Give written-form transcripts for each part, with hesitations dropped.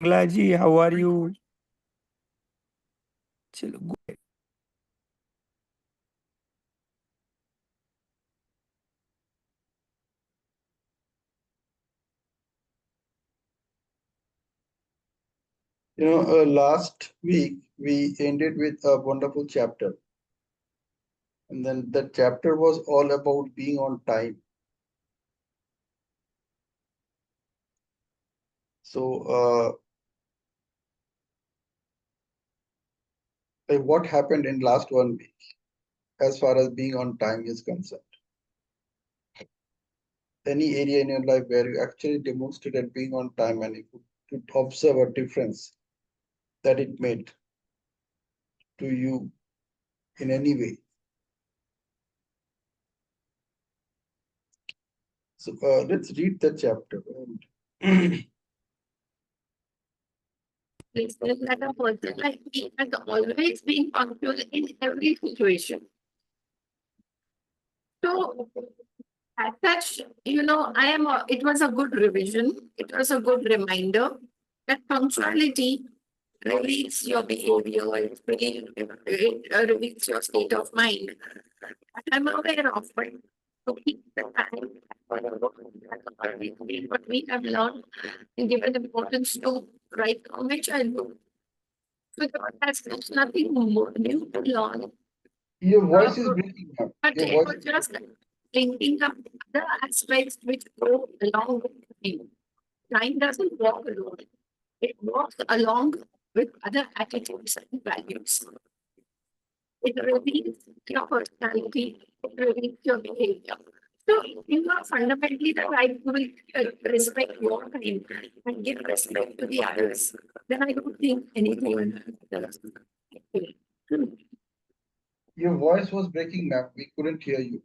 Mangala ji, how are you? Chalo, go ahead. Last week we ended with a wonderful chapter, and then the chapter was all about being on time. So, what happened in last 1 week as far as being on time is concerned? Any area in your life where you actually demonstrated being on time and you could observe a difference that it made to you in any way? So let's read the chapter. This is that a person like me has always been punctual in every situation. So, as such, it was a good revision. It was a good reminder that punctuality reveals your behavior, it reveals your state of mind. I'm aware of it. So keep the time. What we have learned and given importance to right from my childhood. So there's nothing more new to learn. Your voice is breaking up. But Your it voice was is just linking up the aspects which go along with you. Time doesn't walk alone. It walks along with other attitudes and values. It reveals your personality, it reveals your behavior. So if you are fundamentally the right who will respect your time and give respect to the others, then I don't think anything else. Your voice was breaking, ma'am. We couldn't hear you.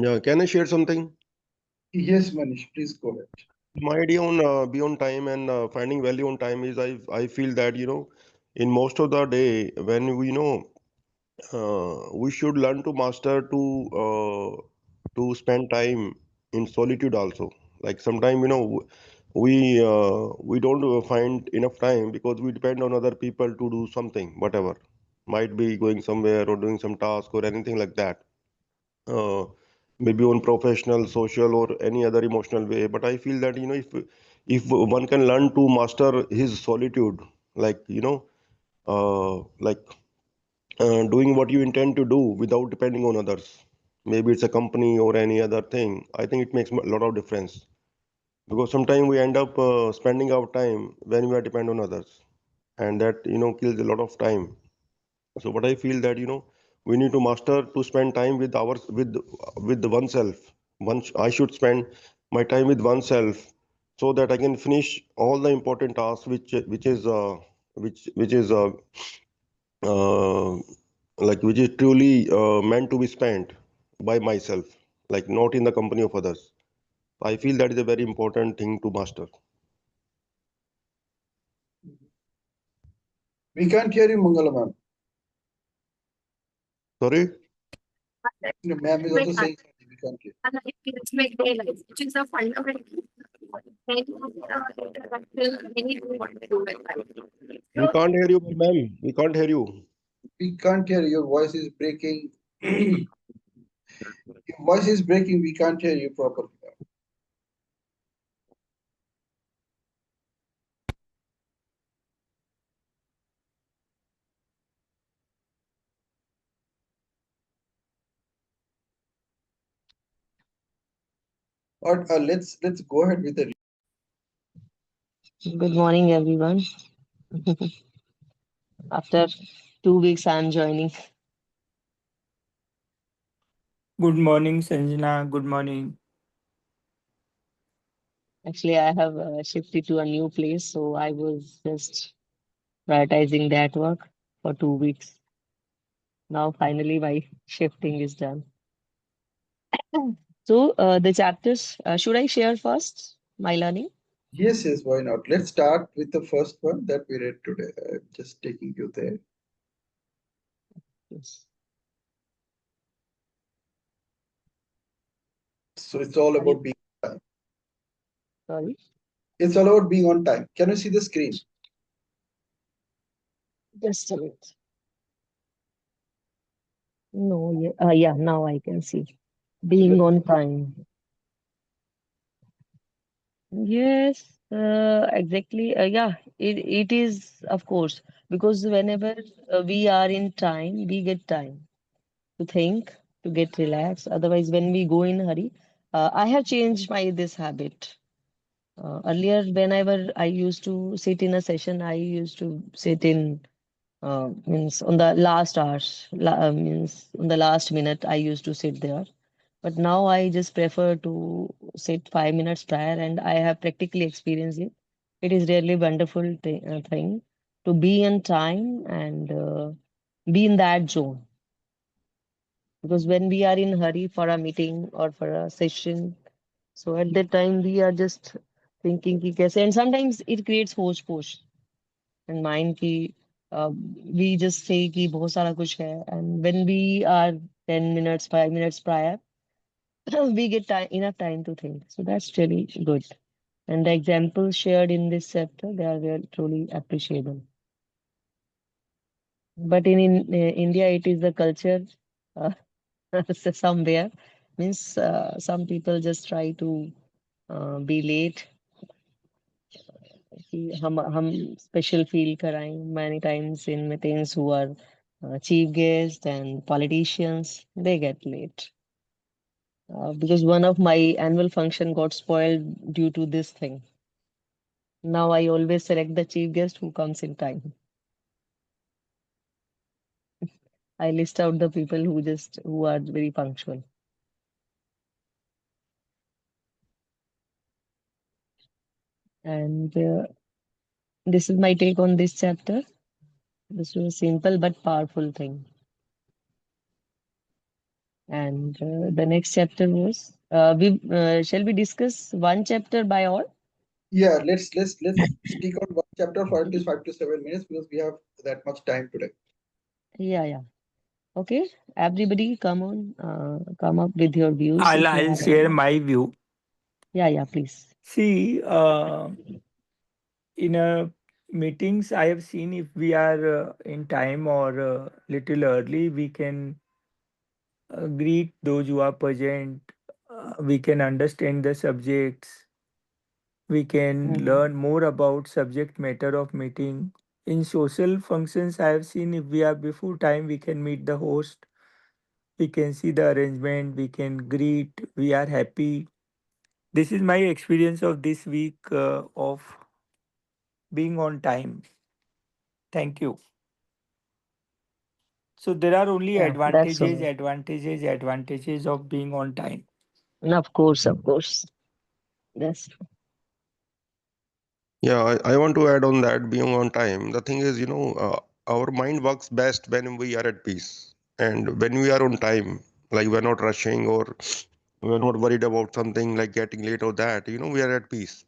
Yeah, can I share something? Yes, Manish, please go ahead. My idea on be on time and finding value on time is I feel that in most of the day when we should learn to master to spend time in solitude also. Like sometime we don't find enough time because we depend on other people to do something, whatever, might be going somewhere or doing some task or anything like that. uh, Maybe on professional, social, or any other emotional way. But I feel that if one can learn to master his solitude, like like doing what you intend to do without depending on others, maybe it's a company or any other thing, I think it makes a lot of difference, because sometimes we end up spending our time when we are dependent on others, and that kills a lot of time. So what I feel that we need to master to spend time with with oneself. Once I should spend my time with oneself, so that I can finish all the important tasks which is uh, which is truly meant to be spent by myself, like not in the company of others. I feel that is a very important thing to master. We can't hear you, Mangala, ma'am. Sorry. Ma'am is also saying something. We can't hear. It's make daylight, which is a fundamental We can't hear you, ma'am. We can't hear you. We can't hear you. Your voice is breaking. Your voice is breaking. We can't hear you properly. Or let's go ahead with the. Good morning, everyone. After 2 weeks, I'm joining. Good morning, Sanjana. Good morning. Actually, I have shifted to a new place, so I was just prioritizing that work for 2 weeks. Now, finally, my shifting is done. So the chapters, should I share first my learning? Yes, yes, why not? Let's start with the first one that we read today. I'm just taking you there. Yes. So it's all Are you, about being on time. sorry? It's all about being on time. Can you see the screen? Just a minute. No, yeah, yeah, now I can see. Being on time. Yes, exactly. Yeah, it is, of course, because whenever we are in time, we get time to think, to get relaxed. Otherwise, when we go in a hurry, I have changed my this habit. Earlier, whenever I used to sit in a session, I used to sit in means on the last hours, means on the last minute, I used to sit there. But now I just prefer to sit 5 minutes prior, and I have practically experienced it. It is really wonderful thing to be in time and be in that zone. Because when we are in hurry for a meeting or for a session, so at that time we are just thinking कि कैसे, and sometimes it creates होश पोश and mind ki we just say कि बहुत सारा कुछ है, and when we are 10 minutes 5 minutes prior we get time, enough time to think. So that's really good. And the examples shared in this chapter, they are really, truly appreciable. But in India, it is the culture uh, somewhere. Means some people just try to be late. कि हम special feel कराएं many times in meetings who are chief guests and politicians, they get late. Because one of my annual function got spoiled due to this thing. Now I always select the chief guest who comes in time. I list out the people who are very punctual. And this is my take on this chapter. This was a simple but powerful thing. And the next chapter was we shall we discuss one chapter by all? Yeah, let's stick on one chapter for at least 5 to 7 minutes because we have that much time today. Yeah, yeah. Okay, everybody, come on, come up with your views I'll if you I'll have share any. my view. Yeah, yeah, please. See, in meetings, I have seen if we are in time or little early, we can greet those who are present. We can understand the subjects. We can Mm. learn more about subject matter of meeting. In social functions, I have seen if we are before time, we can meet the host. We can see the arrangement. We can greet. We are happy. This is my experience of this week of being on time. Thank you. So there are only Yeah, that's so advantages, nice. advantages, advantages of being on time. And of course, of course. That's Yeah, I want to add on that being on time. The thing is, our mind works best when we are at peace and when we are on time, like we're not rushing or we're not worried about something like getting late or that, we are at peace.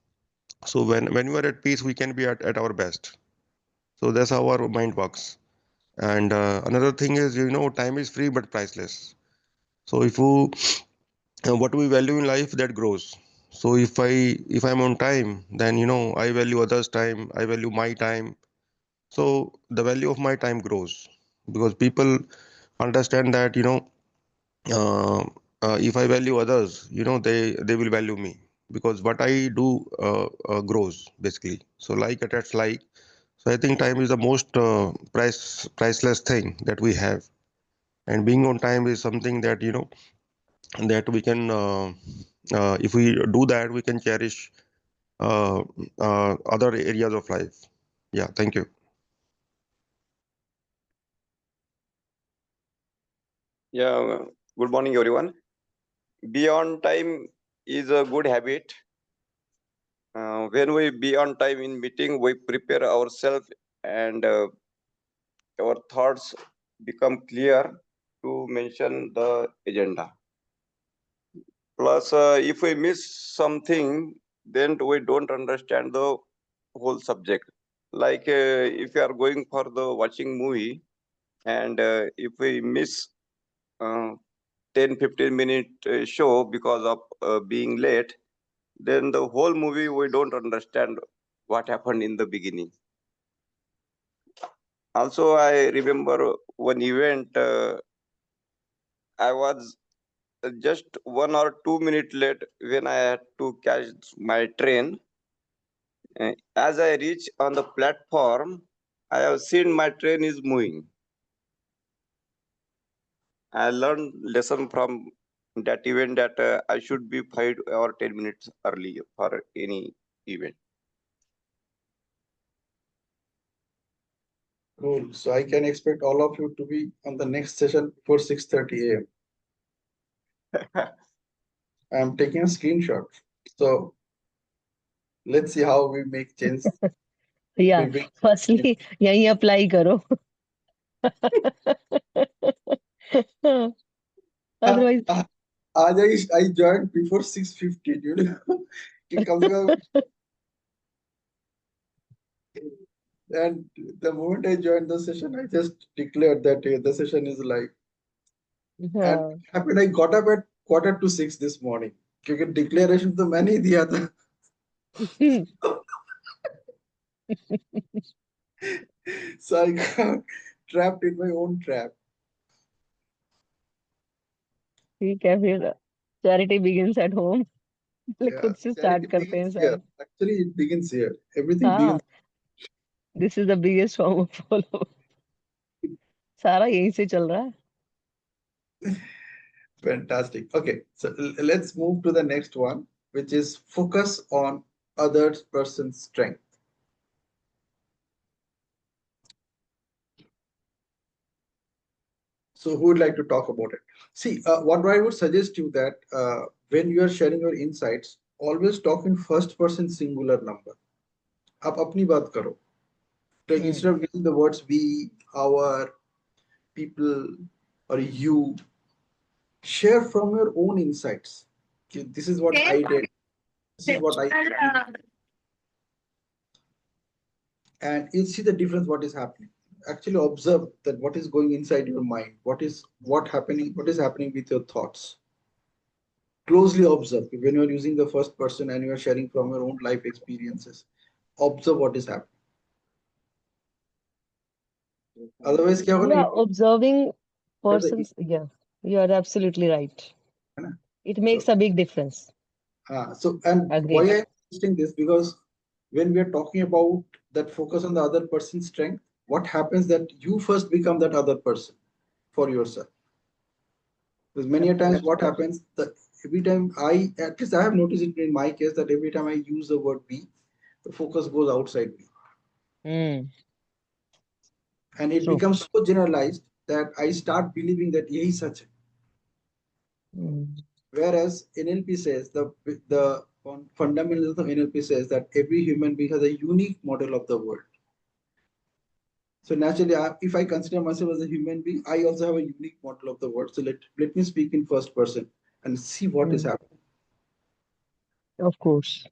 So when we are at peace, we can be at our best. So that's how our mind works. And another thing is, time is free but priceless. So if you what we value in life that grows. So if I'm on time, then I value others time, I value my time. So the value of my time grows because people understand that uh, if I value others, they will value me because what I do grows basically. So like attacks like. So I think time is the most priceless thing that we have, and being on time is something that that we can if we do that we can cherish uh, other areas of life. Yeah, thank you. Yeah, good morning, everyone. Be on time is a good habit. When we be on time in meeting, we prepare ourselves and our thoughts become clear to mention the agenda. Plus, if we miss something, then we don't understand the whole subject. Like if you are going for the watching movie, and if we miss uh, 10-15 minute show because of being late, then the whole movie we don't understand what happened in the beginning. Also, I remember one event. I was just 1 or 2 minutes late when I had to catch my train. As I reach on the platform, I have seen my train is moving. I learned lesson from that event that I should be 5 or 10 minutes early for any event. Cool. So I can expect all of you to be on the next session before 6:30 a.m. I'm taking a screenshot. So let's see how we make change. Yeah, We bring firstly, यहीं apply करो. Otherwise, I joined before 6:50, you know. कि कम से कम- And the moment I joined the session, I just declared that the session is live. And हाँ. it happened, I got up at 5:45 this morning. क्योंकि declaration तो मैंने ही दिया था. So I got trapped in my own trap. ठीक है फिर charity begins at home. पहले Yeah, खुद से charity start करते हैं begins here. सब. Actually, it begins here. Everything हाँ, begins. this is the biggest form of follow. सारा यहीं से चल रहा है. Fantastic. Okay, so let's move to the next one, which is focus on other person's strength. So who would like to talk about it? See, what I would suggest you that when you are sharing your insights, always talk in first person singular number. आप अपनी बात करो. Like instead of using the words we, our, people, or you, share from your own insights. Okay, this is what I did. This is what I did. And you see the difference what is happening. Actually observe that what is going inside your mind, what is happening with your thoughts. Closely observe when you are using the first person and you are sharing from your own life experiences. Observe what is happening. Otherwise क्या होगा ना, Yeah, it will observing have the persons. Yeah, you are absolutely right. है ना? It So makes a big difference. so and why Agreed. I'm suggesting this, because when we are talking about that focus on the other person's strength, what happens that you first become that other person for yourself. Because many a Of times course. what happens that every time at least I have noticed it in my case, that every time I use the word we, the focus goes outside me. Hmm. And it True. becomes so generalized that I start believing that yahi sach hai. Hmm. Whereas NLP says the fundamentals of NLP says that every human being has a unique model of the world. So naturally, if I consider myself as a human being, I also have a unique model of the world. So let me speak in first person and see what is Hmm. happening. Of course.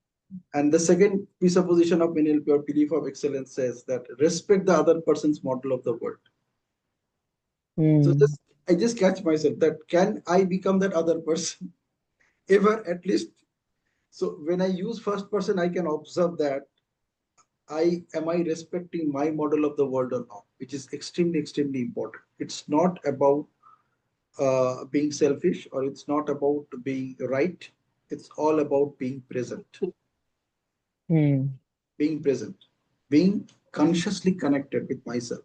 And the second presupposition of NLP or belief of excellence says that respect the other person's model of the world. So Hmm. I just catch myself that can I become that other person ever at least? So when I use first person, I can observe that I respecting my model of the world or not, which is extremely important. It's not about being selfish, or it's not about being right. It's all about being present, Hmm. being present, being consciously connected with myself,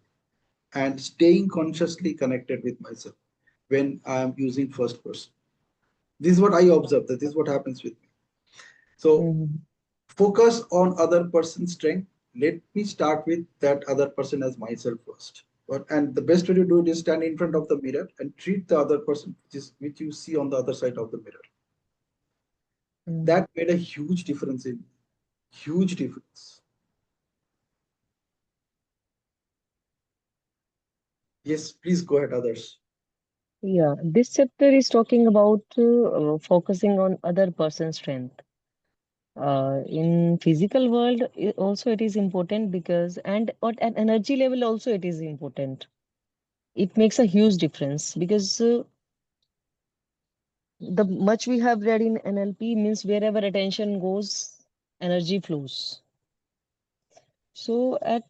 and staying consciously connected with myself when I am using first person. This is what I observe. That is what happens with me. So Hmm. focus on other person's strength. Let me start with that other person as myself first. And the best way to do it is stand in front of the mirror and treat the other person which you see on the other side of the mirror. Hmm. That made a huge difference in huge difference. Yes, please go ahead, others. Yeah, this chapter is talking about focusing on other person's strength. In physical world, also it is important because, and at an energy level also it is important. It makes a huge difference because the much we have read in NLP means wherever attention goes, energy flows. So at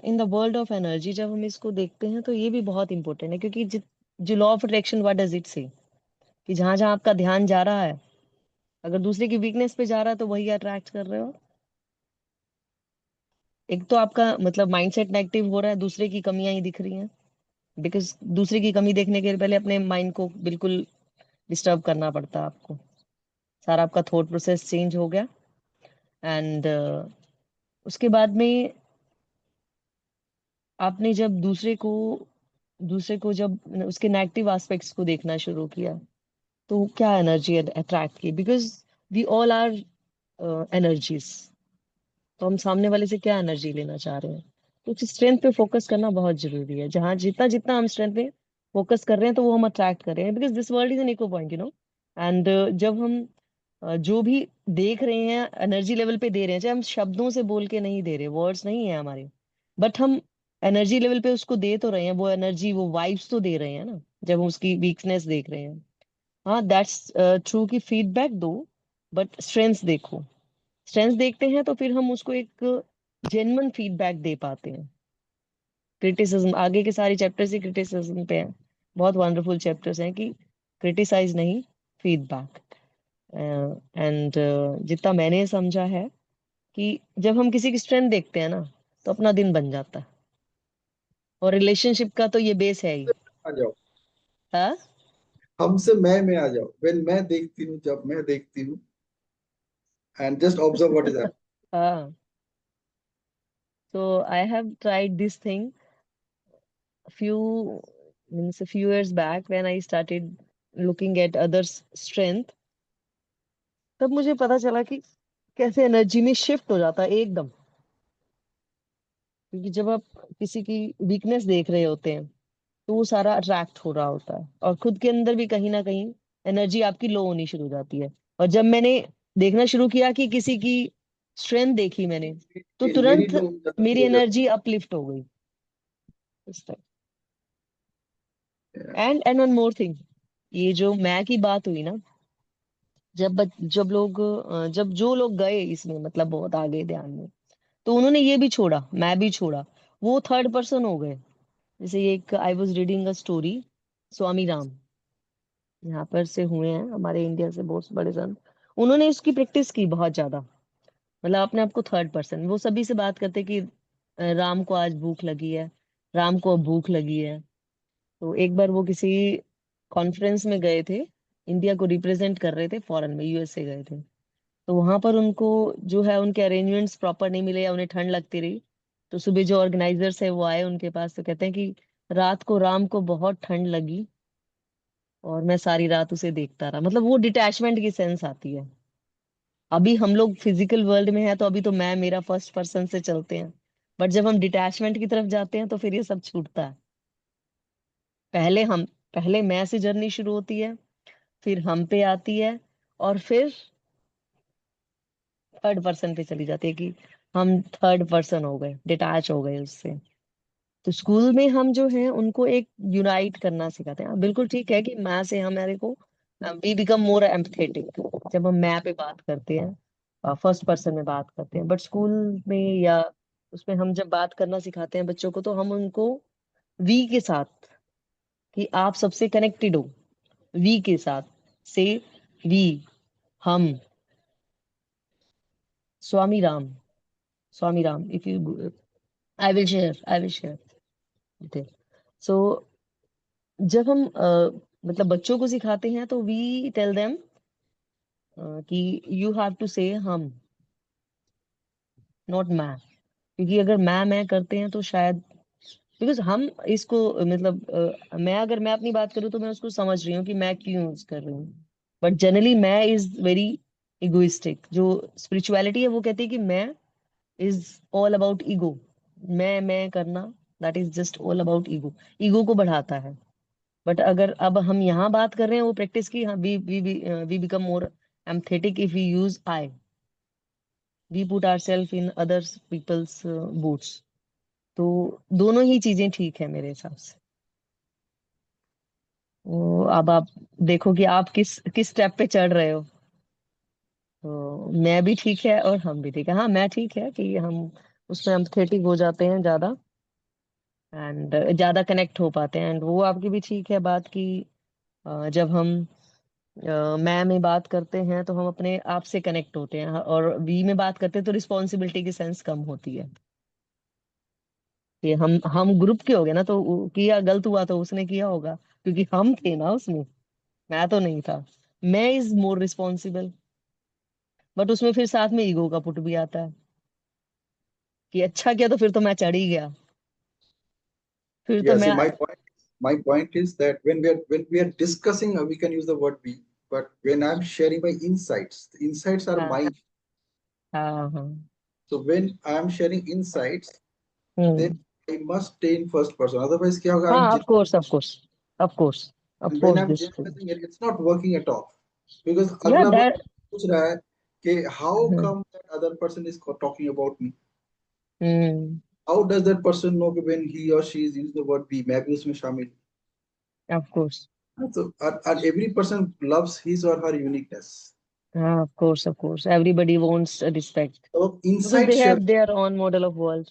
in the world of energy जब हम इसको देखते हैं तो ये भी बहुत important है क्योंकि जो law of attraction what does it से कि जहां जहां आपका ध्यान जा रहा है अगर दूसरे की वीकनेस पे जा रहा है तो वही अट्रैक्ट कर रहे हो। एक तो आपका मतलब माइंडसेट नेगेटिव हो रहा है, दूसरे की कमियां ही दिख रही हैं बिकॉज दूसरे की कमी देखने के पहले अपने माइंड को बिल्कुल डिस्टर्ब करना पड़ता है आपको। सारा आपका थॉट प्रोसेस चेंज हो गया एंड उसके बाद में आपने जब दूसरे को जब उसके नेगेटिव एस्पेक्ट्स को देखना शुरू किया तो क्या एनर्जी अट्रैक्ट की because we all are energies. तो हम सामने वाले से क्या एनर्जी लेना चाह रहे हैं तो उस स्ट्रेंथ पे फोकस करना बहुत जरूरी है। जहां जितना जितना हम स्ट्रेंथ पे फोकस कर रहे हैं तो वो हम अट्रैक्ट कर रहे हैं because this world is an echo point and जब हम जो भी देख रहे हैं एनर्जी लेवल पे दे रहे हैं चाहे हम शब्दों से बोल के नहीं दे रहे वर्ड्स नहीं है हमारे बट हम एनर्जी लेवल पे उसको दे तो रहे हैं वो एनर्जी वो वाइब्स तो दे रहे हैं ना जब हम उसकी वीकनेस देख रहे हैं। हाँ दैट्स ट्रू कि फीडबैक दो बट स्ट्रेंथ्स देखो। स्ट्रेंथ्स देखते हैं तो फिर हम उसको एक जेन्युइन फीडबैक दे पाते हैं। क्रिटिसिज्म आगे के सारे चैप्टर्स ही क्रिटिसिज्म पे हैं। बहुत वंडरफुल चैप्टर्स हैं कि क्रिटिसाइज नहीं फीडबैक। एंड जितना मैंने समझा है कि जब हम किसी की स्ट्रेंथ देखते हैं ना तो अपना दिन बन जाता है और रिलेशनशिप का तो ये बेस है ही। आ जाओ, हाँ हमसे मैं में आ जाओ। व्हेन मैं देखती हूँ, जब मैं देखती हूँ, and just observe what is happening. हाँ so I have tried this thing few means a few years back when I started looking at others' strength। तब मुझे पता चला कि कैसे एनर्जी में शिफ्ट हो जाता है एकदम। क्योंकि जब आप किसी की वीकनेस देख रहे होते हैं तो वो सारा अट्रैक्ट हो रहा होता है और खुद के अंदर भी कहीं ना कहीं एनर्जी आपकी लो होनी शुरू हो जाती है। और जब मैंने देखना शुरू किया कि किसी की स्ट्रेंथ देखी मैंने तो मेरी तुरंत लो ज्यादा मेरी शुरू हो एनर्जी अपलिफ्ट हो गई इस तरह। जाती है। एंड वन मोर थिंग ये जो मैं की बात हुई ना जब जो लोग गए इसमें मतलब बहुत आगे ध्यान में तो उन्होंने ये भी छोड़ा मैं भी छोड़ा वो थर्ड पर्सन हो गए। जैसे ये एक I was reading a story Swami Ram यहाँ पर से हुए हैं हमारे इंडिया से बहुत बड़े संत। उन्होंने इसकी प्रैक्टिस की बहुत ज्यादा मतलब अपने आप को थर्ड पर्सन वो सभी से बात करते कि राम को आज भूख लगी है राम को अब भूख लगी है। तो एक बार वो किसी कॉन्फ्रेंस में गए थे इंडिया को रिप्रेजेंट कर रहे थे फॉरेन में यूएसए गए थे। तो वहां पर उनको जो है उनके अरेंजमेंट्स प्रॉपर नहीं मिले या उन्हें ठंड लगती रही। तो सुबह जो ऑर्गेनाइजर्स है वो आए उनके पास तो कहते हैं कि रात को राम को बहुत ठंड लगी और मैं सारी रात उसे देखता रहा। मतलब वो डिटैचमेंट की सेंस आती है। अभी हम लोग फिजिकल वर्ल्ड में है तो अभी तो मैं मेरा फर्स्ट पर्सन से चलते हैं बट जब हम डिटैचमेंट की तरफ जाते हैं तो फिर ये सब छूटता है। पहले हम पहले मैं से जर्नी शुरू होती है फिर हम पे आती है और फिर थर्ड पर्सन पे चली जाती है कि हम थर्ड पर्सन हो गए डिटैच हो गए उससे। तो स्कूल में हम जो है उनको एक यूनाइट करना सिखाते हैं। हाँ, बिल्कुल ठीक है कि मैं से हमारे को वी बिकम मोर एम्पथेटिक जब हम मैं पे बात करते हैं फर्स्ट पर्सन में बात करते हैं बट स्कूल में या उसमें हम जब बात करना सिखाते हैं बच्चों को तो हम उनको वी के साथ कि आप सबसे कनेक्टेड हो वी के साथ से वी हम Swami Ram Swami Ram if you I will share so जब हम मतलब बच्चों को सिखाते हैं तो वी टेल देम कि यू हैव टू से हम नॉट मैं। क्योंकि अगर मैं करते हैं तो शायद बिकॉज हम इसको मतलब मैं अपनी बात करूँ तो मैं उसको समझ रही हूँ कि मैं क्यों यूज कर रही हूँ। बट जनरली मैं इज वेरी इगोइस्टिक। जो स्पिरिचुअलिटी है वो कहती है कि मैं इज ऑल अबाउट ईगो। मैं करना that is just all about ego. Ego को बढ़ाता है। बट अगर अब हम यहाँ बात कर रहे हैं वो प्रैक्टिस की, हाँ we become more empathetic if we use I, we put our self in others peoples boots. तो दोनों ही चीजें ठीक है मेरे हिसाब से। तो अब आप देखो कि आप किस किस स्टेप पे चढ़ रहे हो। तो मैं भी ठीक है और हम भी ठीक है। हाँ मैं ठीक है कि हम उसमें एम्पथेटिक हो जाते हैं ज्यादा, एंड ज्यादा कनेक्ट हो पाते हैं। एंड वो आपकी भी ठीक है बात की, जब हम मैं में बात करते हैं तो हम अपने आप से कनेक्ट होते हैं, और वी में बात करते हैं तो रिस्पॉन्सिबिलिटी की सेंस कम होती है कि हम ग्रुप के हो गए ना, तो किया गलत हुआ तो उसने किया होगा क्योंकि हम थे ना उसमें, मैं तो नहीं था। मैं इज मोर रिस्पॉन्सिबल, बट उसमें फिर साथ में ईगो का पुट भी आता है कि अच्छा किया तो फिर तो मैं चढ़ ही गया, फिर तो Yeah, मैं। see, my point is that when we are discussing, we can use the word we, but when I'm sharing my insights, the insights are हाँ mine. हाँ हाँ। So when I'm sharing insights, then hmm. I must stay in first person. Otherwise, क्या होगा? हाँ of course of course of course of And when course I'm this true. generalizing it, it's not working at all. Because या अगला that. बंदा पूछ रहा है कि how come that other person is talking about me? Hmm. How does that person know कि when he or she is using the word we, मैं भी उसमें शामिल ऑफ कोर्स। हूँ? So, and every person loves his or her uniqueness. हाँ of course everybody wants respect So because insight they share, have their own model of world.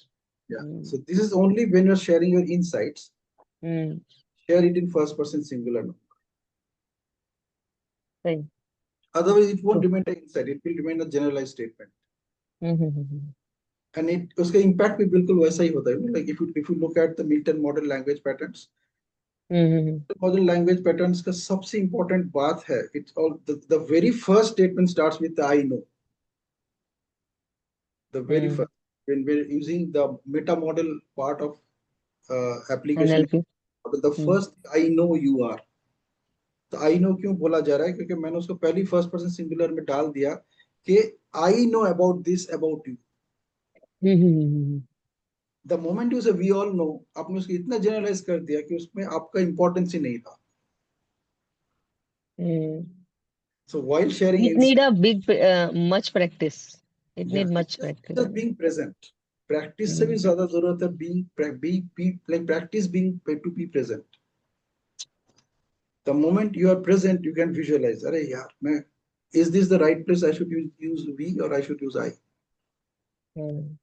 yeah. Hmm. So this is only when you're sharing your insights, hmm. share it in first person singular. सही। Otherwise, it won't true. remain an insight. It will remain a generalized statement. Hmm. And it उसका impact भी बिल्कुल वैसा ही होता है. Like if you look at the Milton model language patterns, hmm. model language patterns का सबसे important बात है. It's all the very first statement starts with the I know. The very hmm. first when we're using the meta model part of application, NLP. the first I know you are. तो I know क्यों बोला जा रहा है? क्योंकि मैंने उसको पहली फर्स्ट पर्सन सिंगुलर में डाल दिया कि I know about this about you. Hmm. The moment you से वी ऑल नो, आपने उसको इतना जनरलाइज कर दिया कि उसमें आपका इंपॉर्टेंस ही नहीं था। So while sharing It insight, need a big much practice. It या need it's much just practice. Just being present. Practice से भी हम्म। ज्यादा जरूरत है being be like practice being to be present. The moment you are present you can visualise, अरे यार मैं, is this the right place? I should use we और आई शुड यूज आई। हम्म।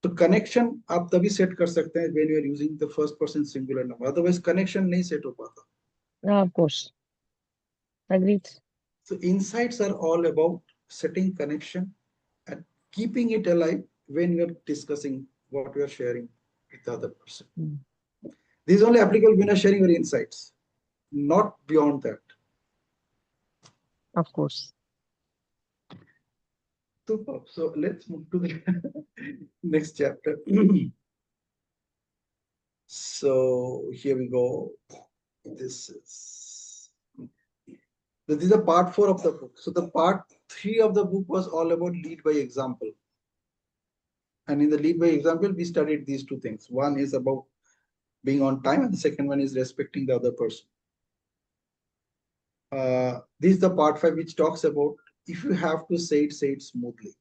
तो कनेक्शन आप तभी सेट कर सकते हैं when you are using the first person singular number, otherwise connection नहीं सेट हो पाता। Yeah, of course. Agreed. So insights are all about setting connection and keeping it alive when you are discussing what you are sharing with the other person. Mm. This is only applicable when you are sharing your insights, not beyond that. Of course. Superb. So let's move to the next chapter. So here we go. This is the part 4 of the book. So the part 3 of the book was all about lead by example. And in the lead by example, we studied these two things. One is about being on time, and the second one is respecting the other person. This is the part 5, which talks about if you have to say it smoothly.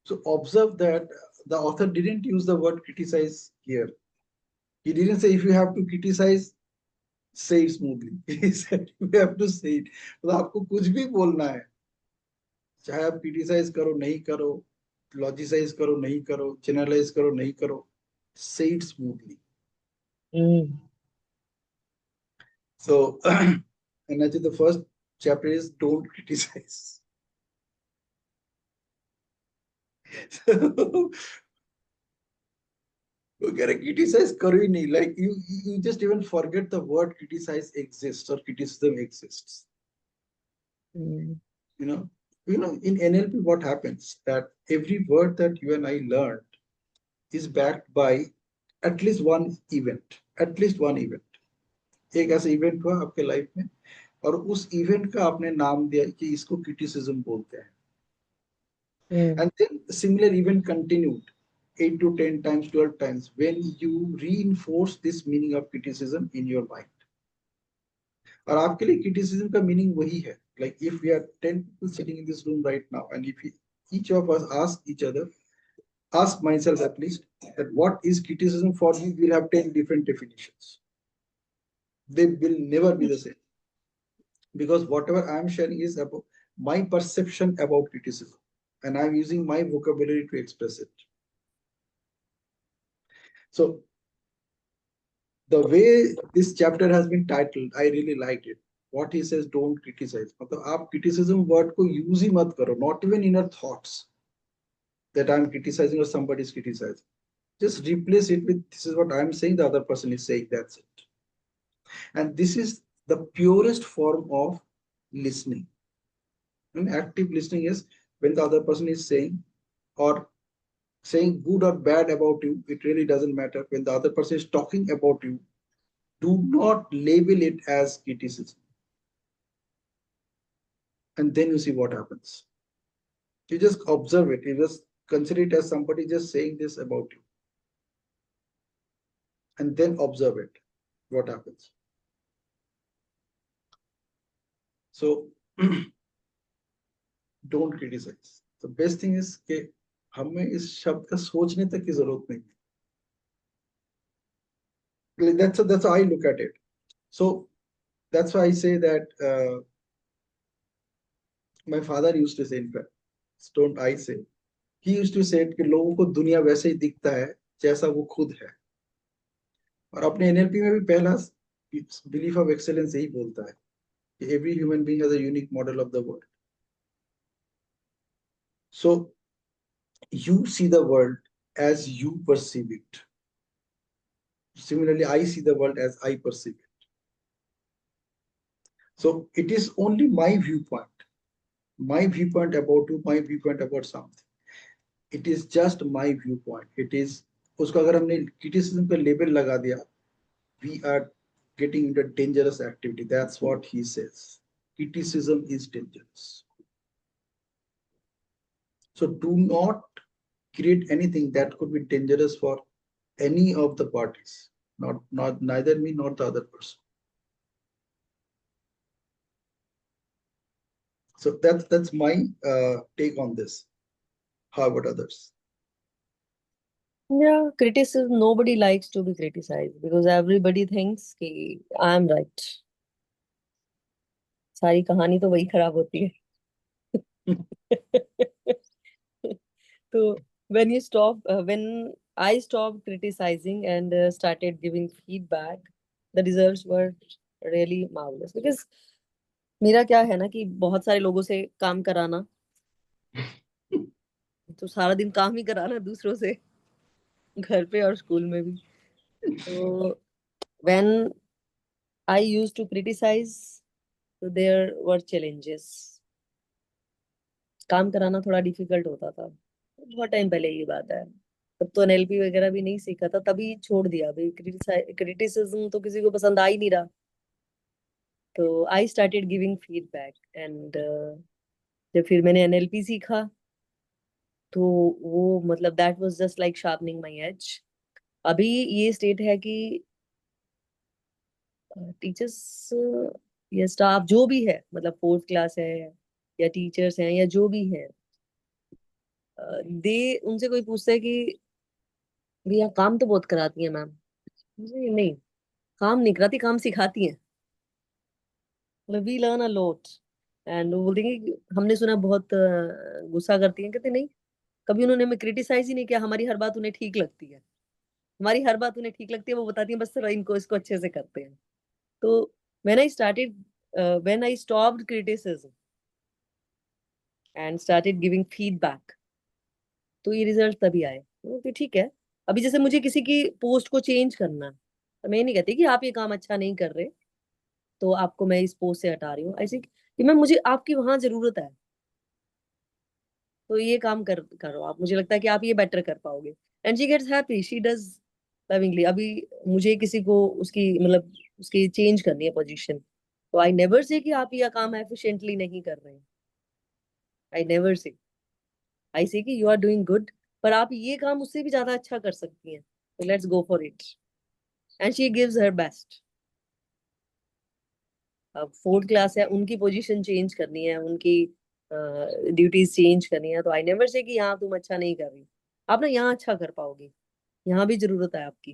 So observe that the author didn't use the word criticize here. He didn't say if you have to criticize, say it smoothly. He said you have to say it. तो आपको कुछ भी बोलना है, चाहे आप criticise करो नहीं करो, लॉजिसाइज करो नहीं करो, जनरलाइज करो नहीं करो, say it smoothly. Mm. So, and actually the first chapter is don't criticize. So, criticize करो ही नहीं, like you just even forget the word criticize exists or criticism exists. Mm. You know, in NLP what happens that every word that you and I learned is backed by at least one event, at least one event. एक ऐसा event हुआ आपके life में और उस event का आपने नाम दिया कि इसको क्रिटिसिज्म बोलते हैं, Mm. and then similar event continued 8 to 10 times, 12 times when you reinforce this meaning of criticism in your mind. और आपके लिए criticism का meaning वही है. Like if we are 10 people sitting in this room right now, and if each of us ask each other, ask myself at least, that what is criticism for me, we'll have 10 different definitions. They will never be the same. Because whatever I am sharing is about my perception about criticism, and I'm using my vocabulary to express it. So the way this chapter has been titled, I really liked it. What he says, don't criticize. मतलब आप criticism word को use ही मत करो, not even in your thoughts that I'm criticizing or somebody is criticizing. Just replace it with, this is what I'm saying, the other person is saying, that's it. And this is the purest form of listening. And active listening is when the other person is saying or saying good or bad about you, it really doesn't matter. When the other person is talking about you, do not label it as criticism. And then you see what happens. You just observe it. You just consider it as somebody just saying this about you. And then observe it. What happens? So don't criticize. The best thing is कि हमें इस शब्द का सोचने तक की जरूरत नहीं. That's how I look at it. So that's why I say that my father used to say, in fact, don't I say, he used to say कि लोगों को दुनिया वैसे ही दिखता है जैसा वो खुद है. और अपने एनएलपी में भी पहला बिलीफ ऑफ एक्सेलेंस यही बोलता है कि every human being has a unique model of the world. So you see the world as you perceive it. Similarly, I see the world as I perceive it. So it is only my viewpoint about you, my viewpoint about something. It is just my viewpoint. It is, उसको अगर हमने criticism पे label लगा दिया, we are getting into dangerous activity. That's what he says. Criticism is dangerous. So do not create anything that could be dangerous for any of the parties, not neither me nor the other person. So that's my take on this. How about others? Yeah, criticism, nobody likes to be criticized because everybody thinks कि I am right. सारी कहानी तो वही खराब होती है. So when I stopped criticizing and started giving feedback, the results were really marvelous. Because मेरा क्या है ना कि बहुत सारे लोगों से काम कराना, तो सारा दिन काम ही कराना दूसरों से, घर पे और स्कूल में भी. तो when I used to criticize, so there were challenges. काम कराना थोड़ा डिफिकल्ट होता था. बहुत टाइम पहले की बात है. तब तो एनएलपी वगैरह भी नहीं सीखा था, तभी छोड़ दिया. भाई क्रिटिसिज्म तो किसी को पसंद आ ही नहीं रहा. तो I started giving feedback and जब फिर मैंने एनएलपी सीखा तो वो मतलब that was just like sharpening my age. अभी ये स्टेट है कि टीचर्स या स्टाफ जो भी है, मतलब फोर्थ क्लास है या टीचर्स हैं या जो भी है, दे उनसे कोई पूछता है कि भैया काम तो बहुत कराती है मैम. नहीं, काम नहीं कराती, काम सिखाती है. मतलब we learn a lot. And वो बोलते हैं कि हमने सुना बहुत गुस्सा करती हैं. कहते नहीं, कभी उन्होंने हमें क्रिटिसाइज ही नहीं किया. हमारी हर बात उन्हें ठीक लगती है. हमारी हर बात उन्हें ठीक लगती है. वो बताती हैं बस सर इनको इसको अच्छे से करते हैं. तो when I started when I stopped criticism and started giving feedback, तो ये रिजल्ट तभी आए. तो ठीक है, अभी जैसे मुझे किसी की पोस्ट को चेंज करना है, तो मैं ये नहीं कहती कि आप ये काम अच्छा नहीं कर रहे तो आपको मैं इस पोस्ट से हटा रही हूँ. ऐसे कि मैं मुझे आपकी वहां जरूरत है तो ये काम करो आप, मुझे लगता है कि आप ये बेटर कर पाओगे. And she gets happy, she does lovingly. अभी मुझे किसी को उसकी मतलब उसकी चेंज करनी है पोजीशन, तो आई नेवर से कि आप ये काम एफिशिएंटली नहीं कर रहे हैं. I never say. आई से कि यू आर डूइंग गुड पर आप ये काम उससे भी ज्यादा अच्छा कर सकती हैं, तो let's go for it. And she gives her best. अब 4th क्लास है, उनकी पोजीशन चेंज करनी है, उनकी ड्यूटीज चेंज करनी है, तो आई नेवर से कि यहाँ तुम अच्छा नहीं कर रही, आप ना यहाँ अच्छा कर पाओगी, यहाँ भी जरूरत है आपकी।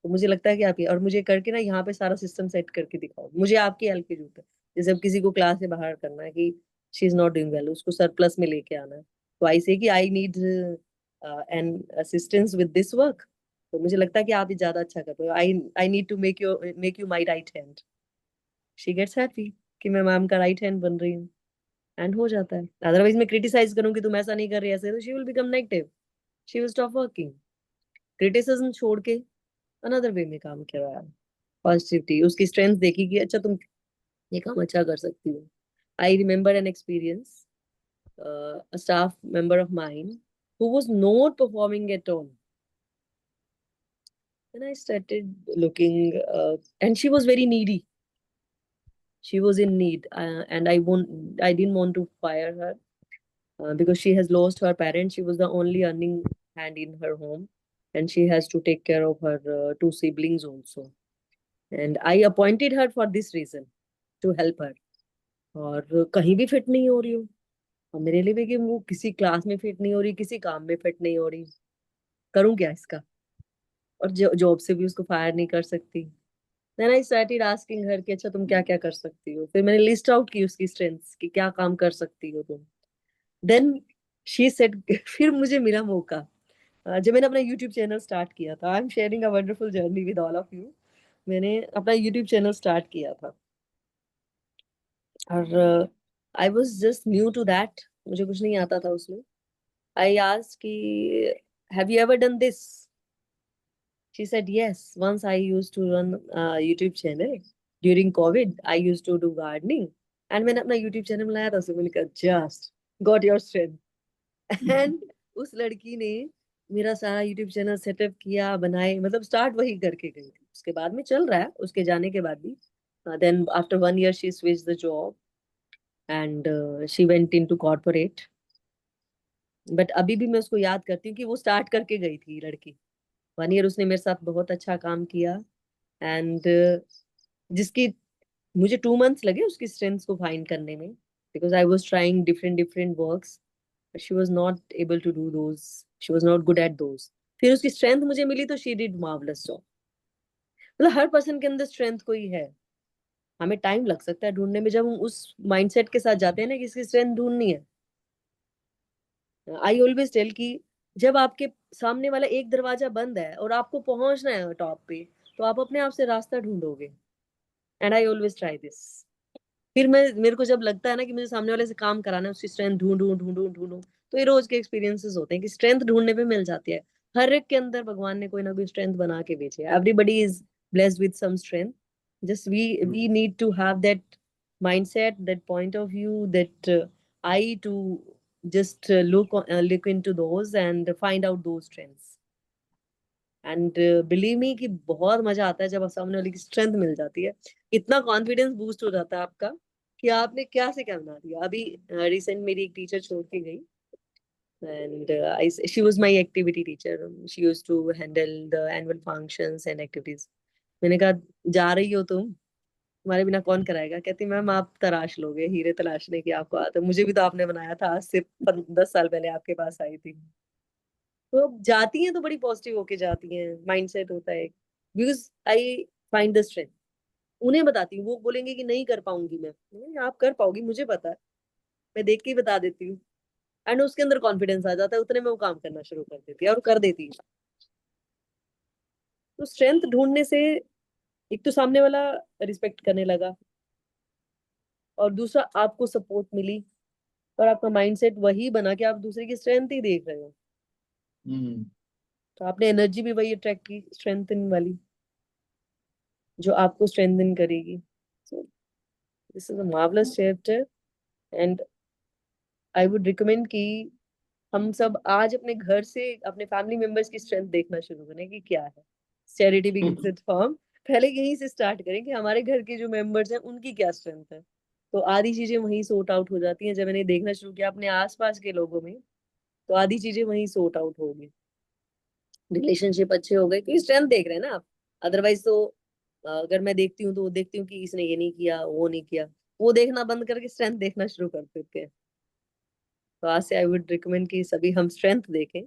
तो मुझे लगता है कि आप ये, और मुझे करके ना यहाँ पे सारा सिस्टम सेट करके दिखाओ, मुझे आपकी हेल्प की जरूरत है। जैसे अब किसी को क्लास से बाहर करना है कि she is not doing well, उसको सरप्लस में लेके आना है, तो आई से कि I need an assistance with this work. तो मुझे लगता है कि आप ही ज्यादा अच्छा कर पाओ। I I need to make you my right hand. She gets happy कि मैं मैम का राइट हैंड बन रही हूँ, एंड हो जाता है। अदरवाइज मैं क्रिटिसाइज करूंगी तुम ऐसा नहीं कर रही ऐसे, तो she will become negative, she will stop working. Criticism छोड़ के अनदर वे में काम करवाया, पॉजिटिविटी, उसकी स्ट्रेंथ देखी कि अच्छा तुम ये काम अच्छा कर सकती हो। I remember an experience, a staff member of mine who was not performing at all. Then I started looking, and she was very needy. She was in need, and I didn't want to fire her because she has lost her parents. She was the only earning hand in her home, and she has to take care of her two siblings also. And I appointed her for this reason, to help her. और कहीं भी fit नहीं हो रही हूँ, और मेरे लिए भी कि वो किसी क्लास में फिट नहीं हो रही, किसी काम में फिट नहीं हो रही, करूँ क्या इसका? और जॉब से भी उसको फायर नहीं कर सकती। Then I started asking her कि अच्छा तुम क्या क्या कर सकती हो। फिर मैंने लिस्ट आउट की उसकी स्ट्रेंथ्स कि क्या काम कर सकती हो तुम। देन शी सेड फिर मुझे मिला मौका, जब मैंने अपना यूट्यूब चैनल स्टार्ट किया था। I am sharing a wonderful journey with all of you. मैंने अपना यूट्यूब चैनल स्टार्ट किया था, और I was just new to that, मुझे कुछ नहीं आता था उसमें। आई आस्क्ड कि have you ever done this? She said, yes. Once I used to run a YouTube channel. During COVID, I used to do gardening. And मैंने अपना YouTube channel बनाया था, उसमें मैंने कहा just got your strength. And उस लड़की ने मेरा सारा YouTube चैनल सेटअप किया, बनाए, मतलब स्टार्ट वही करके गई थी। उसके बाद में चल रहा है, उसके जाने के बाद भी। Then after 1 year, she switched the job and she went into corporate. But अभी भी मैं उसको याद करती हूँ कि वो स्टार्ट करके गई थी लड़की। 1 year उसने मेरे साथ बहुत अच्छा काम किया, एंड जिसकी मुझे 2 months लगे उसकी स्ट्रेंथ्स को फाइंड करने में, because I was trying different different works, but she was not able to do those, she was not good at those. फिर उसकी स्ट्रेंथ मुझे मिली तो शी डिड मार्वलस जॉब। मतलब हर पर्सन के अंदर स्ट्रेंथ कोई है, हमें टाइम लग सकता है ढूंढने में, जब हम उस माइंडसेट के साथ जाते हैं ना कि इसकी स्ट्रेंथ ढूंढनी है। आई ऑलवेज टेल कि जब आपके सामने वाला एक दरवाजा बंद है और आपको पहुंचना है टॉप पे, तो आप अपने आप से रास्ता ढूंढोगे। And I always try this. फिर मेरे को जब लगता है ना कि मुझे सामने वाले से काम कराना है, उसकी स्ट्रेंथ ढूंढूं ढूंढूं ढूंढूं, तो ये रोज के एक्सपीरियंसेस होते हैं कि स्ट्रेंथ ढूंढने पे मिल जाती है। हर एक के अंदर भगवान ने कोई ना कोई स्ट्रेंथ बना के भेजी है। Everybody is blessed with some strength, just we need to have that mindset, that point of view, that eye to just look into those and find out those strengths. And believe me कि बहुत मजा आता है जब सामने वाले की strength मिल जाती है। इतना कॉन्फिडेंस बूस्ट हो जाता है आपका कि आपने क्या से क्या बना दिया। अभी रिसेंट मेरी एक टीचर छोड़ के गई, and she was my activity teacher. She used to handle the annual functions and activities. मैंने कहा जा रही हो तुम, तुम्हारे बिना कौन कराएगा? कहती मैम आप तराश लोगे, हीरे तलाशने की आपको आदत है, मुझे भी तो आपने बनाया था, आज से 10 साल पहले आपके पास आई थी। तो अब जाती हैं तो बड़ी पॉजिटिव होके जाती हैं, माइंडसेट होता है। Because I find the strength, उन्हें बताती हूँ, वो बोलेंगे कि नहीं कर पाऊंगी मैं, आप कर पाओगी मुझे पता है, मैं देख के ही बता देती हूँ। एंड उसके अंदर कॉन्फिडेंस आ जाता है, उतने में वो काम करना शुरू कर देती है और कर देती है। तो स्ट्रेंथ ढूंढने से एक तो सामने वाला रिस्पेक्ट करने लगा, और दूसरा आपको सपोर्ट मिली, और आपका माइंडसेट वही बना कि आप दूसरे की स्ट्रेंथ ही देख रहे हो, तो आपने एनर्जी भी वही अट्रैक्ट की स्ट्रेंथन वाली, जो आपको स्ट्रेंथन करेगी। So this is a marvellous chapter, and I would recommend कि हम सब आज अपने घर से अपने फैमिली मेंबर्स की स्ट्रेंथ देखना शुरू करें कि क्या है। चैरिटी बिगिंस एट होम, पहले यहीं से स्टार्ट करें कि हमारे घर के जो मेंबर्स हैं उनकी क्या स्ट्रेंथ है, तो आधी चीजें वहीं सॉर्ट आउट हो जाती हैं। जब मैंने देखना शुरू किया अपने आसपास के लोगों में तो आधी चीजें वहीं सॉर्ट आउट होगी, रिलेशनशिप अच्छे हो गए, क्योंकि स्ट्रेंथ देख रहे हैं ना आप। अदरवाइज तो अगर मैं देखती हूँ तो देखती हूँ कि इसने ये नहीं किया, वो नहीं किया, वो देखना बंद करके स्ट्रेंथ देखना शुरू कर देते हैं। तो आज से आई वुड रिकमेंड कि सभी हम स्ट्रेंथ देखें।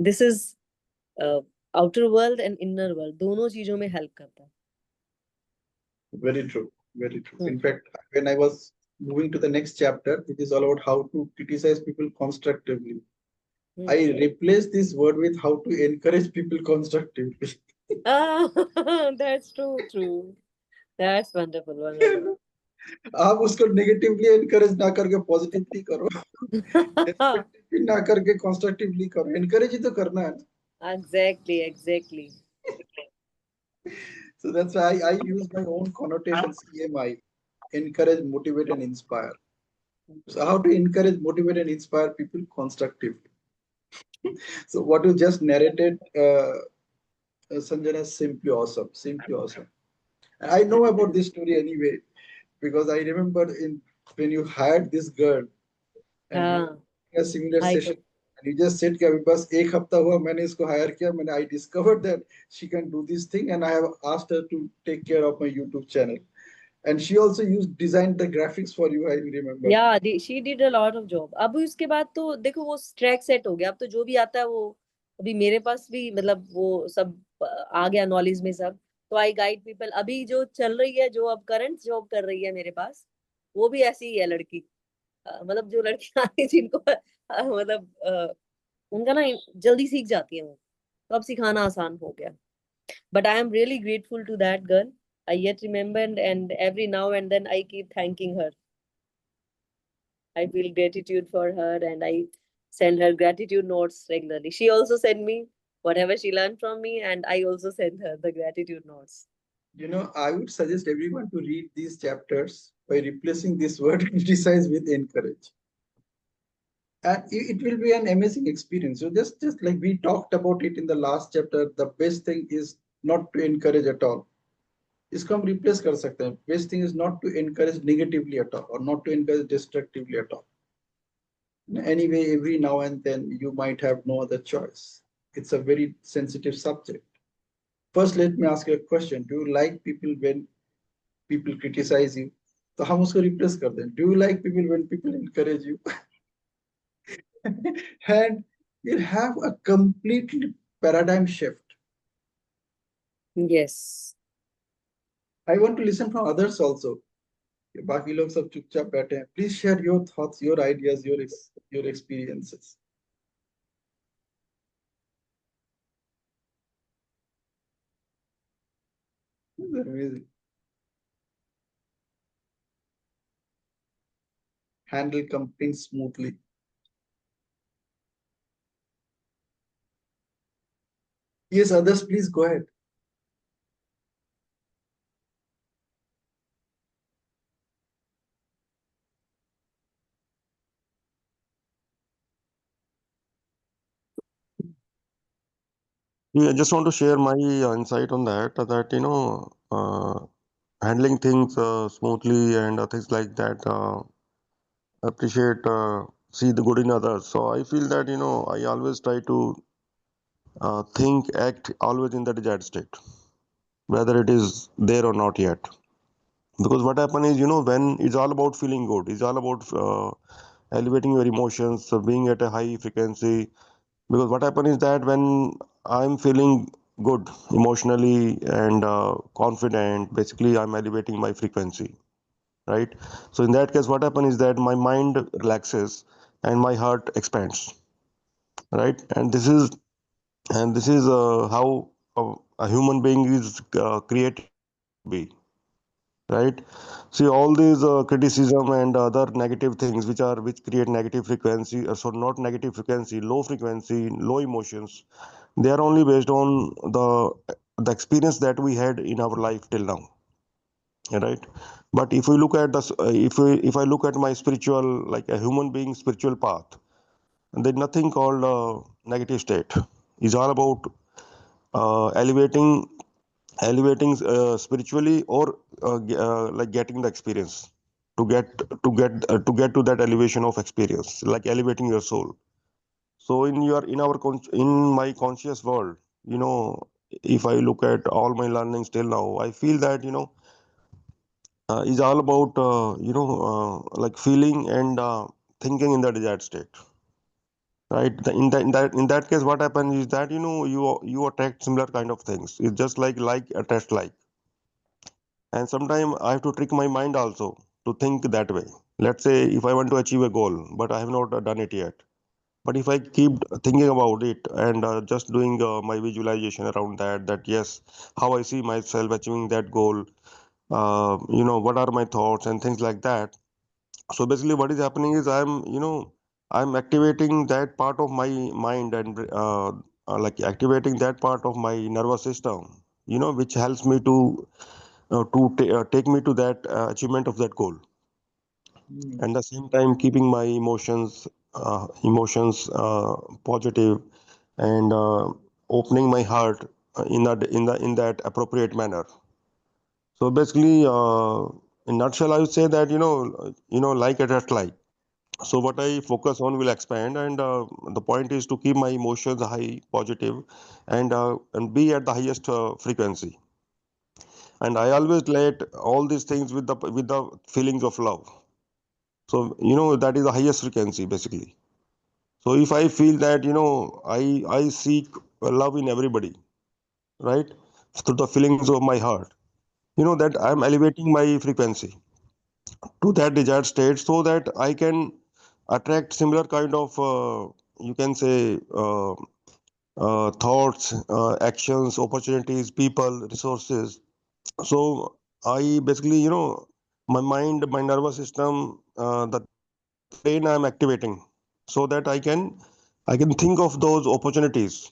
This is outer world and inner world, दोनों चीजों में हेल्प करता है। Very true, very true. Hmm, In fact, when I was moving to the next chapter, it is all about how to criticize people constructively. I hmm. replaced this word with how to encourage people constructively. That's true, true, that's wonderful, wonderful. आप उसको negatively encourage ना करके positively करो, encourage ना करके constructively करो, encourage ही तो करना है। Exactly, exactly. So that's why I use my own connotation, CMI, encourage, motivate, and inspire. So how to encourage, motivate, and inspire people constructively? So what you just narrated, Sanjana, is simply awesome, simply awesome. And I know about this story anyway because I remember in when you hired this girl and we हाँ, had a similar I session. And you just said कि अभी बस एक हफ्ता हुआ मैंने इसको higher किया, मैंने I discovered that she can do this thing and I have asked her to take care of my YouTube channel. And she also used designed the graphics for you, I remember. या she did a lot of job. अब उसके बाद तो देखो वो track set हो गया, अब तो जो भी आता है वो, अभी मेरे पास भी मतलब वो सब आ गया नॉलेज में सब। तो आई गाइड पीपल। अभी जो चल रही है, जो अब करंट जॉब कर रही है मेरे पास, वो भी ऐसी ही है लड़की। मतलब जो लड़कियां आती हैं जिनको मतलब उनका ना जल्दी सीख जाती है वो, तो अब सिखाना आसान हो गया। But I am really grateful to that girl. I yet remember, and every now and then I keep thanking her. I feel gratitude for her and I send her gratitude notes regularly. She also send me whatever she learned from me, and I also send her the gratitude notes. You know, I would suggest everyone to read these chapters by replacing this word criticize with encourage. And it will be an amazing experience. So just like we talked about it in the last chapter, the best thing is not to encourage at all. इसको हम replace कर सकते हैं. Best thing is not to encourage negatively at all or not to encourage destructively at all. Anyway, every now and then you might have no other choice. It's a very sensitive subject. First, let me ask you a question. Do you like people when people criticize you? तो हम उसको replace कर दें. Do you like people when people encourage you? And you have a completely paradigm shift. Yes. I want to listen from others also. बाकी लोग सब चुपचाप बैठे हैं. Please share your thoughts, your ideas, your experiences. This is amazing. Handle complaints smoothly. Yes, others, please go ahead. Yeah, I just want to share my insight on that. That handling things smoothly and things like that. Appreciate, see the good in others. So I feel that I always try to think, act always in the desired state, whether it is there or not yet. Because what happen is, when it's all about feeling good, it's all about elevating your emotions, being at a high frequency. Because what happen is that when I'm feeling good emotionally and confident, basically I'm elevating my frequency, right? So in that case, what happens is that my mind relaxes and my heart expands, right? And this is how a human being is created to be, right? See, all these criticism and other negative things which create negative frequency, so not negative frequency, low frequency, low emotions, they are only based on the experience that we had in our life till now, right? But if we look at this, if I look at my spiritual, like a human being spiritual path, there's nothing called negative state. It's all about elevating spiritually, or like getting the experience, to get to that elevation of experience, like elevating your soul. So in my conscious world, if I look at all my learnings till now, I feel that is all about like feeling and thinking in the desired state, right? In that case, what happens is that you attract similar kind of things. It's just like attracts like. And sometimes I have to trick my mind also to think that way. Let's say if I want to achieve a goal, but I have not done it yet. But if I keep thinking about it and just doing my visualization around that, yes, how I see myself achieving that goal, what are my thoughts and things like that. So basically, what is happening is I'm activating that part of my mind and like activating that part of my nervous system, which helps me to take me to that achievement of that goal. Hmm. And at the same time keeping my emotions positive and opening my heart in that appropriate manner. So basically, in nutshell, I would say that like attract like. So what I focus on will expand, and the point is to keep my emotions high, positive, and be at the highest frequency. And I always relate all these things with the feelings of love. So that is the highest frequency basically. So if I feel that I seek love in everybody, right, through the feelings of my heart, that I'm elevating my frequency to that desired state, so that I can attract similar kind of you can say thoughts, actions, opportunities, people, resources. So I basically, my mind, my nervous system, the brain I'm activating, so that I can think of those opportunities,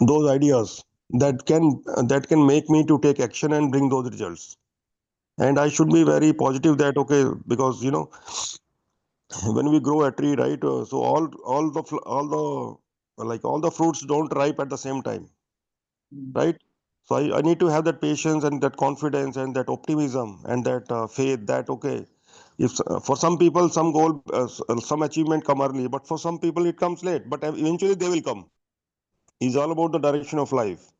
those ideas that can make me to take action and bring those results. And I should be very positive that okay, because when we grow a tree, right, so all the fruits don't ripe at the same time, Hmm. right? So I need to have that patience and that confidence and that optimism and that faith that okay, if for some people some goal some achievement come early, but for some people it comes late, but eventually they will come. It's all about the direction of life.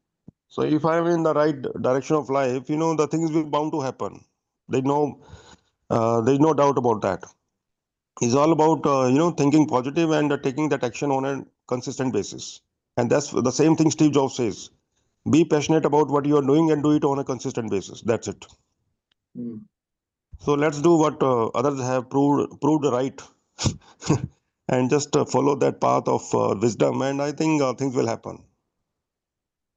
So if I'm in the right direction of life, the things will bound to happen. There's no doubt about that. It's all about thinking positive and taking that action on a consistent basis. And that's the same thing Steve Jobs says: be passionate about what you are doing and do it on a consistent basis. That's it. Hmm. So let's do what others have proved right, and just follow that path of wisdom. And I think things will happen.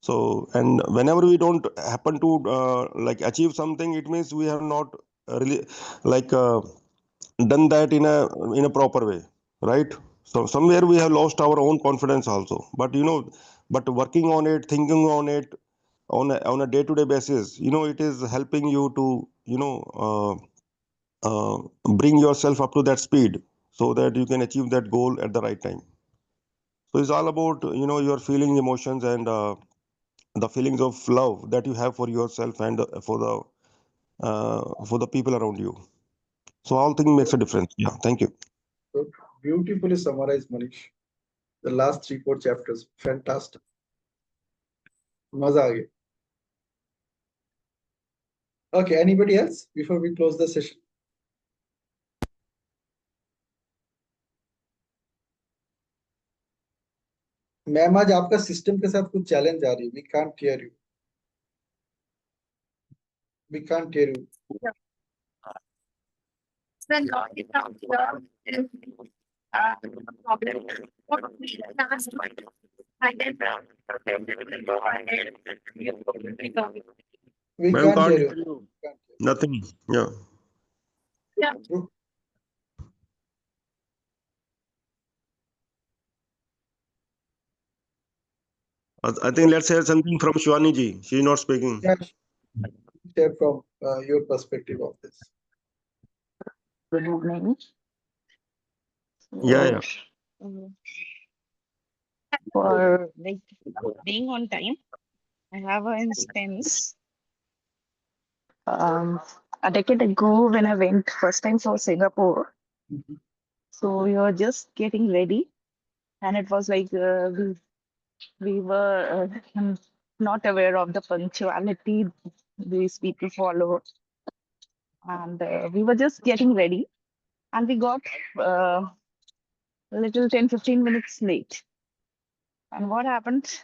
So, and whenever we don't happen to like achieve something, it means we have not really like done that in a proper way, right? So somewhere we have lost our own confidence also. But but working on it, thinking on it on a day-to-day basis, it is helping you to bring yourself up to that speed, so that you can achieve that goal at the right time. So it's all about your feeling, emotions, and the feelings of love that you have for yourself and for the people around you. So all things makes a difference. Yeah, thank you. So beautifully summarized, Manish. The last three, four chapters. Fantastic. मजा आ गया. Okay, anybody else before we close the session? Ma'am आज आपका system के साथ कुछ challenge आ रही है. We can't hear you. We can't hear you. Then log it out here is problem. What we last one. I get brown. We Ma'am, can't can't hear you. hear you. Can't hear Nothing. Yeah. Yeah. you. I think let's hear something from Shwani ji. She's not speaking. Yeah, share from your perspective of this. Good morning. Yeah, So, yeah. uh, for like being on time, I have an instance. Um, a decade ago when I went first time for Singapore. Mhm. So we were just getting ready, and it was like we were not aware of the punctuality these people follow, and we were just getting ready, and we got a little 10-15 minutes late. And what happened?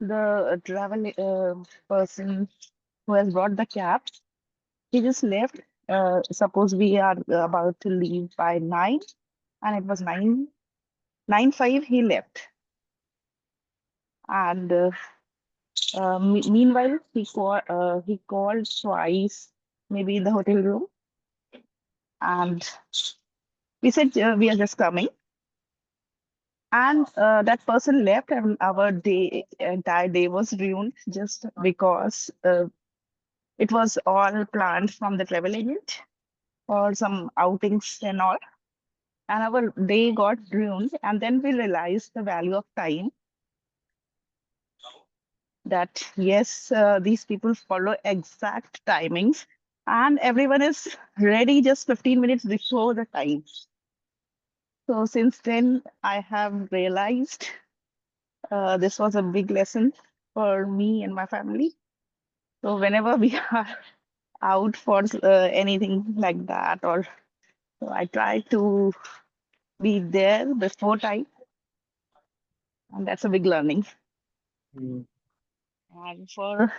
The travel person who has brought the cab, he just left. Suppose we are about to leave by 9, and it was 9:05. He left, and meanwhile he called twice, maybe in the hotel room, and we said we are just coming. And that person left, and our entire day was ruined just because it was all planned from the travel agent for some outings and all. And our day got ruined. And then we realized the value of time, that yes, these people follow exact timings, and everyone is ready just 15 minutes before the time. So since then, I have realized this was a big lesson for me and my family. So whenever we are out for anything like that, or so I try to be there before time, and that's a big learning. Mm. And for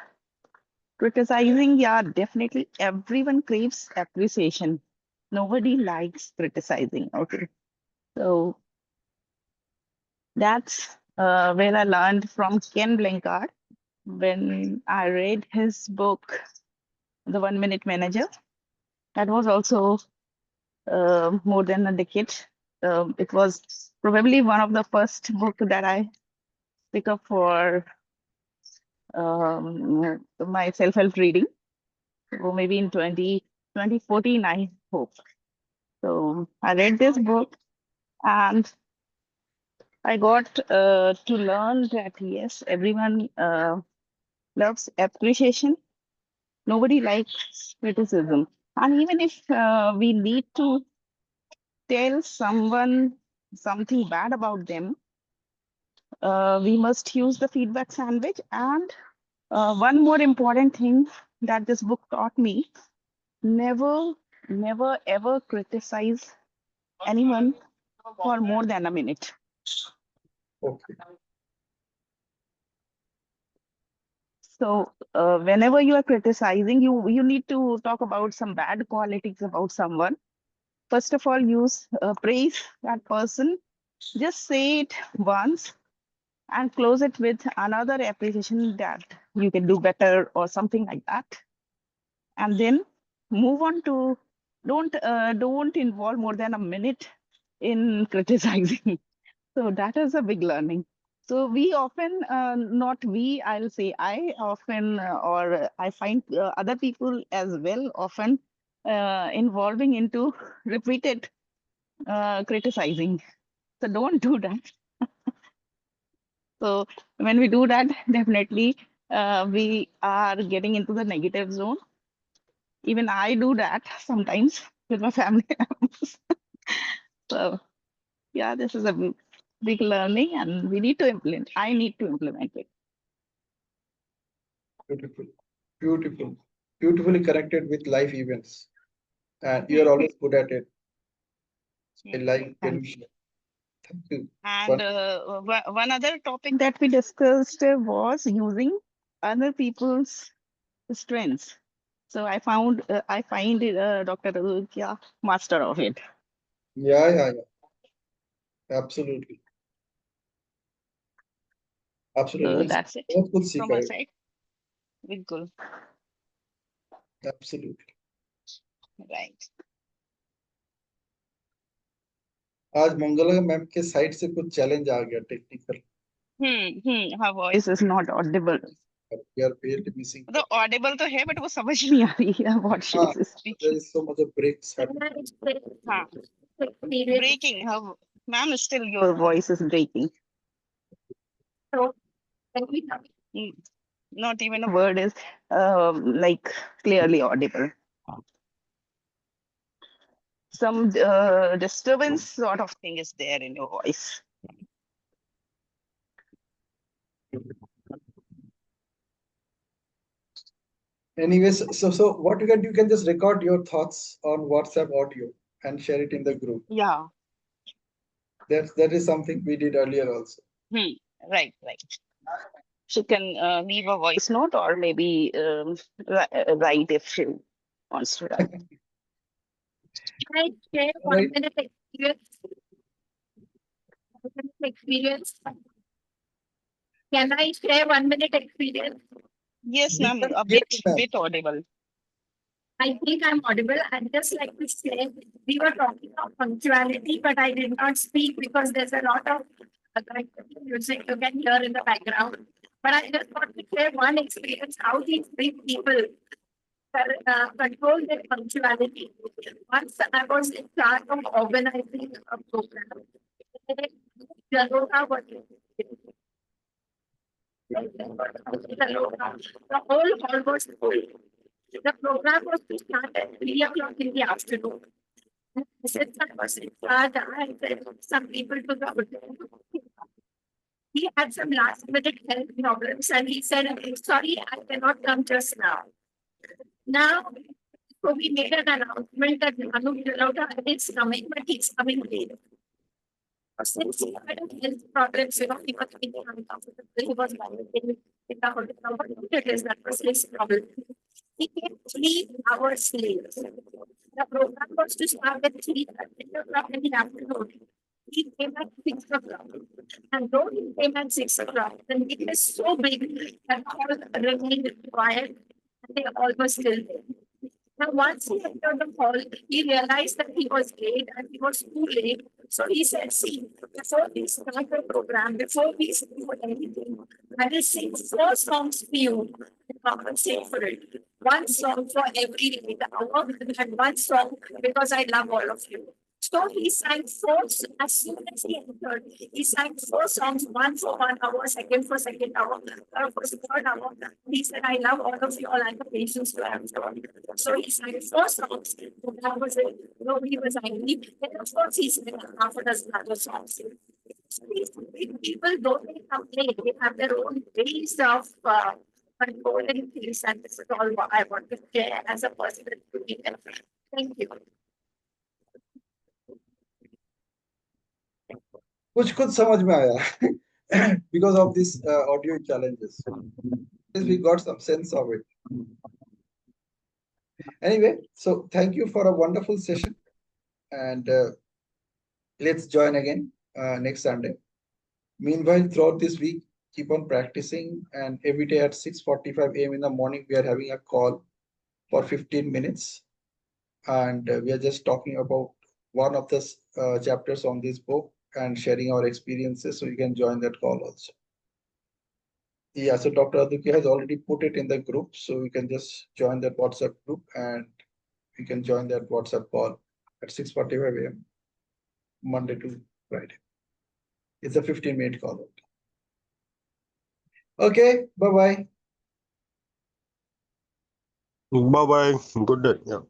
criticizing, yeah, definitely everyone craves appreciation. Nobody likes criticizing. Okay, so that's where I learned from Ken Blinkard when I read his book, The 1 Minute Manager. That was also more than a decade. It was probably one of the first book that I pick up for my self-help reading. So maybe in 2014, I hope. So I read this book, and I got to learn that yes, everyone loves appreciation. Nobody likes criticism. And even if we need to tell someone something bad about them, we must use the feedback sandwich. And one more important thing that this book taught me: never, never, ever criticize anyone for more than a minute. Okay. So whenever you are criticizing, you need to talk about some bad qualities about someone. First of all, use praise that person. Just say it once and close it with another appreciation that you can do better or something like that. And then move on to, don't involve more than a minute in criticizing. So that is a big learning. So we often, not we, I'll say I often, or I find other people as well often involving into repeated criticizing. So don't do that. So when we do that, definitely we are getting into the negative zone. Even I do that sometimes with my family members. So yeah, this is a big learning, and we need to implement. I need to implement it. Beautiful. Beautiful. Beautifully connected with life events. And you are always good at it. I like when you Thanks. share. Thank you. And one other topic that we discussed was using other people's strengths. So I find Dr. Adukia master of it. Yeah, yeah, yeah. Absolutely. So Absolutely. that's it बहुत कुछ from सीखा our है. side. Bilkul. Absolutely. Right. आज Mangla ma'am के side से कुछ challenge आ गया technical. Her voice is not audible. We are barely missing तो that. audible तो है, but वो समझ नहीं आ रही है what she हाँ, is there speaking. is so much of breaks happening. हाँ, breaking. Her, ma'am, still your voice is breaking. Mm, Not even a word is like clearly audible. Some disturbance sort of thing is there in your voice. Anyways, so what you can just record your thoughts on WhatsApp audio and share it in the group. Yeah. That is something we did earlier also. Right. She can leave a voice note or maybe write if she wants to write. Can I share Right. 1 minute experience? 1 minute experience? Can I share 1 minute experience? Yes, We ma'am. can A hear bit you, ma'am. audible. I think I'm audible. I'd just like to say we were talking of punctuality, but I did not speak because there's a lot of music you can hear in the background. But I just want to share one experience how these big people control their punctuality. Once I was in charge of organizing a program. Jalota was the whole hall was full. The program was to start at 3 o'clock in the afternoon. Since I was in charge, I said some people to the hotel. He had some last minute health problems and he said, "I'm sorry, I cannot come just now." Now, so we made an announcement that Manu Jalota is coming, but he's coming late. Since he had health problems, he was feeling uncomfortable. He was vomiting in the hotel. But it is that was his problem. He came 3 hours late. The program was to start at 3 o'clock in the afternoon. He came at 6 o'clock. And though he came at 6 o'clock, the meeting is so big that all remained quiet and they all were still there. Now, once he entered the hall, he realized that he was late and he was too late. So he said, "See, before we start the program, before we do anything, I will sing 4 songs for you to compensate for it. 1 song for every late hour and 1 song because I love all of you." So he sang 4, as soon as he entered, he sang 4 songs, one for 1 hour, second for second hour, for third hour. He said, "I love all of you all and the patience to have joy." So he sang 4 songs. That was it. Nobody was angry. Then of course he sang half a dozen other songs. So these big people don't they complain. They have their own ways of controlling things, and this is all what I want to share as a person. Thank you. कुछ समझ में आया because of this audio challenges. Yes, we got some sense of it. Anyway, so thank you for a wonderful session, and let's join again next Sunday. Meanwhile, throughout this week, keep on practicing, and every day at 6:45 a.m. in the morning, we are having a call for 15 minutes, and we are just talking about one of the chapters on this book and sharing our experiences, so you can join that call also. Yeah, so Dr. Aditya has already put it in the group, so you can just join that WhatsApp group and you can join that WhatsApp call at 6:45 a.m. Monday to Friday. It's a 15-minute call. Okay, bye-bye. Bye bye. Good day. Yeah.